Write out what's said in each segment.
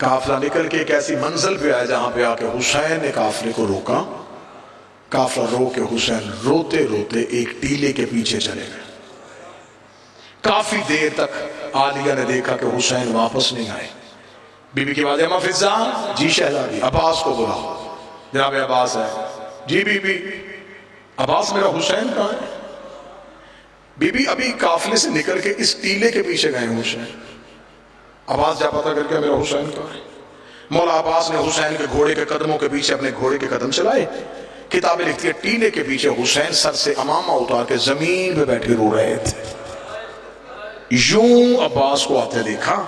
قافلہ نکل کے ایک ایسی منزل پہ آیا جہاں پہ آ کے حسین نے قافلے کو روکا. قافلہ رو کے حسین روتے روتے ایک ٹیلے کے پیچھے چلے گئے. کافی دیر تک عالیہ نے دیکھا کہ حسین واپس نہیں آئے. بی بی کی آواز ہے مفزا، جی شہزادی. عباس کو بلا. جناب عباس ہے. G B be. عباس میرا حسین کہاں ہے؟ بی بی ابھی قافلے سے نکل کے اس ٹیلے کے پیچھے گئے ہیں حسین. عباس جا پتا کر کے میرا حسین کہاں ہے؟ مولا عباس نے حسین کے گھوڑے کے قدموں کے پیچھے اپنے گھوڑے کے قدم چلائے. کتابیں لکھتی ہے ٹیلے کے پیچھے حسین سر سے امامہ اتار کے زمین پہ بیٹھے رو رہے تھے. یوں عباس کو آتے دیکھا،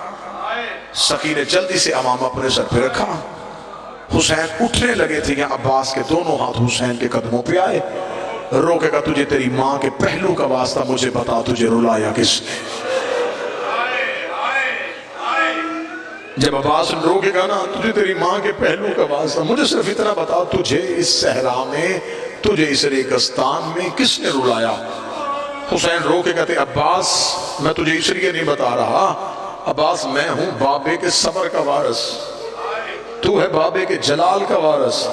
سکی نے جلدی سے امامہ اپنے سر پہ رکھا. حسین اٹھنے لگے تھے کہ عباس کے دونوں ہاتھ حسین کے قدموں پہ آئے. روکے گا تجھے تیری ماں کے پہلو کا واسطہ، مجھے بتا تجھے رلایا کس نے؟ جب عباس روکے گا نا، تجھے تیری ماں کے پہلو کا واسطہ، مجھے صرف اتنا بتا تجھے اس صحرا میں، تجھے اس ریگستان میں کس نے رلایا؟ حسین روکے کہتے عباس میں تجھے اس لیے نہیں بتا رہا، عباس میں ہوں بابے کے صبر کا وارث، تو ہے بابے کے جلال کا وارث.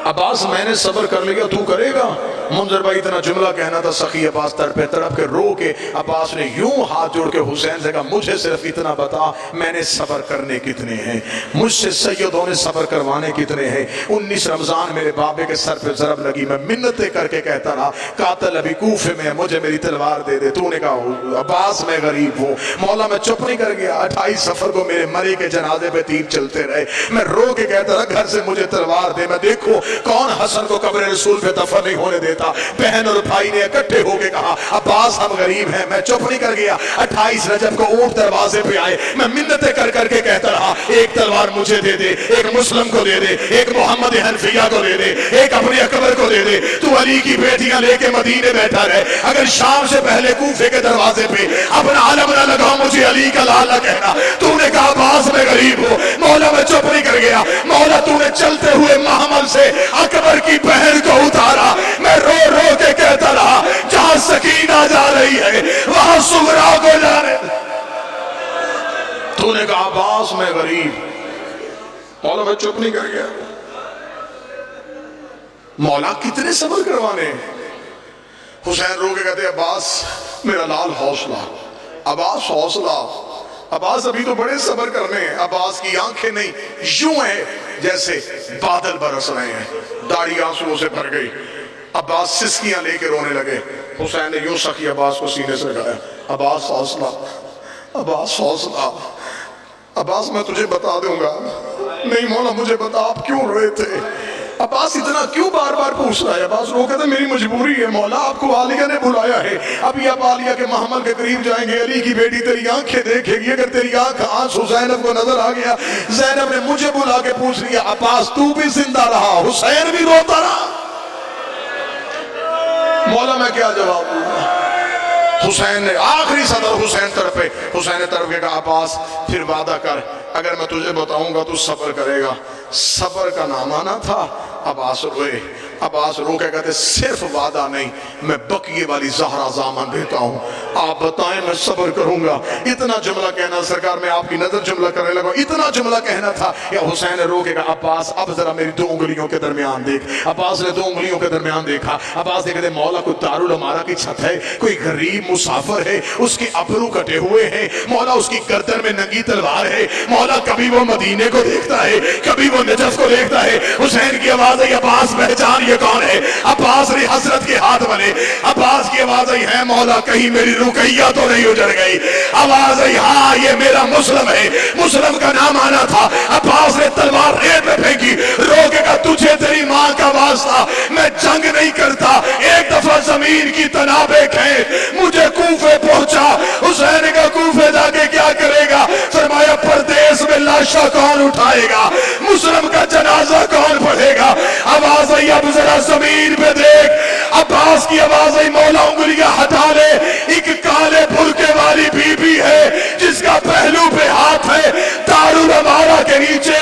عباس میں نے صبر کر لیا، تو کرے گا؟ منظر بھائی اتنا جملہ کہنا تھا. سخی عباس تڑپ کے رو کے عباس نے یوں ہاتھ جوڑ کے حسین سے کہا مجھے صرف اتنا بتا میں نے صبر کرنے کتنے ہیں، مجھ سے سیدوں نے صبر کروانے کتنے ہیں. 19 رمضان میرے بابے کے سر پہ ضرب لگی، میں منتیں کر کے کہتا رہا قاتل ابھی کوفے میں، مجھے میری تلوار دے دے. تو نے کہا عباس میں غریب ہوں. مولا میں چپ نہیں کر گیا. 28 سفر کو میرے مری کے جنازے پہ تیر چلتے رہے. میں رو کے کہتا رہا گھر سے مجھے تلوار دے. میں دیکھو کون حسن کو قبر رسول پہ دفن نہیں ہونے دیتا. بہن اور بھائی نے اکٹھے ہو کے کہا عباس ہم غریب ہیں. میں چپ نہیں کر گیا. 28 رجب کو اونٹ دروازے پہ آئے. میں منتیں کر کے کہتا رہا ایک تلوار مجھے دے دے، ایک مسلم کو دے دے، ایک محمد حنفیہ کو دے دے، ایک اپنے اکبر کو دے دے. تو علی کی بیٹیاں لے کے مدینے بیٹھا رہے. اگر شام سے پہلے کوفے کے دروازے پہ اپنا علم نہ لگاؤ مجھے علی کا لالا کہنا. تو نے کہا عباس میں غریب ہوں. مولا میں چپ نہیں کر گیا. مولا تو نے چلتے ہوئے محمل سے اکبر کی بہن کو اتارا. میں رو رو کے کہتا رہا جہاں سکینہ جا رہی ہے وہاں سغرا کو جانے. تو نے کہا عباس میں غریب. مولا میں چپ نہیں کر گیا. مولا کتنے صبر کروانے. حسین رو کے کہتے عباس میرا لال حوصلہ، عباس حوصلہ. عباس ابھی تو بڑے صبر کرنے ہیں. عباس کی آنکھیں نہیں یوں ہیں جیسے بادل برس رہے ہیں. داڑھی آنسوؤں سے بھر گئی. عباس سسکیاں لے کے رونے لگے. حسین نے یوں سخی عباس کو سینے سے لگایا. عباس حوصلہ، عباس حوصلہ. عباس میں تجھے بتا دوں گا. نہیں مولا مجھے بتا آپ کیوں روئے تھے؟ عباس اتنا کیوں بار بار پوچھ رہا ہے؟ عباس رو کہتا میری مجبوری ہے مولا، آپ کو عالیہ نے بلایا ہے. ابھی آپ عالیہ کے محمل کے قریب جائیں گے. علی کی بیٹی تیری آنکھیں دیکھے گی. اگر تیری آنکھ آنسو زینب کو نظر آ گیا. زینب نے مجھے بلا کے پوچھ لیا عباس تو بھی زندہ رہا؟ حسین بھی روتا رہا. مولا میں کیا جواب دوں؟ حسین نے آخری صدر حسین طرف پہ. حسین نے طرف کے کہا عباس پھر وعدہ کر اگر میں تجھے بتاؤں گا تو صبر کرے گا. صبر کا نام آنا تھا. عباس روئے. عباس رو کے کہتے صرف وعدہ نہیں میں بقیے والی زہرا زامن دیتا ہوں، آپ بتائیں میں صبر کروں گا. اتنا جملہ کہنا سرکار میں آپ کی نظر جملہ کرنے لگا. اتنا جملہ کہنا تھا یا حسین نے رو کے کہا عباس اب ذرا میری 2 انگلیوں کے درمیان دیکھ. عباس نے 2 انگلیوں کے درمیان دیکھا. عباس نے کہتے مولا کوئی دارالعمارہ کی چھت ہے، کوئی غریب مسافر ہے، اس کے ابرو کٹے ہوئے ہیں. مولا اس کی گردن میں ننگی تلوار ہے. مولا کبھی وہ مدینے کو دیکھتا ہے، کبھی وہ نجف کو دیکھتا ہے. حسین کی آواز ہے عباس پہچان یہ کون ہے؟ عباس نے حضرت کے ہاتھ بنے. عباس کی آواز آئی ہے مولا کہیں میری رقیہ تو نہیں اجڑ گئی. آواز آئی ہاں یہ میرا مسلم ہے. مسلم کا نام آنا تھا. عباس نے تلوار ریت میں پھینکی. رو کے کہا تجھے تیری ماں کا واسطہ میں جنگ نہیں کرتا. ایک دفعہ زمین کی تنابیں کھینچ مجھے کوفے پہنچا. حسین نے کہا کوفے جا کے کیا کرے گا؟ فرمایا پردیس میں لاشا کون اٹھائے گا؟ مسلم کا جنازہ کون پڑھے گا؟ آواز آئی اب ذرا زمین پہ دیکھ. عباس کی آواز آئی مولا انگلیاں ہٹا لے. ایک کالے برقعے والی بی بی ہے جس کا پہلو پہ ہاتھ ہے. دارالعمارہ کے نیچے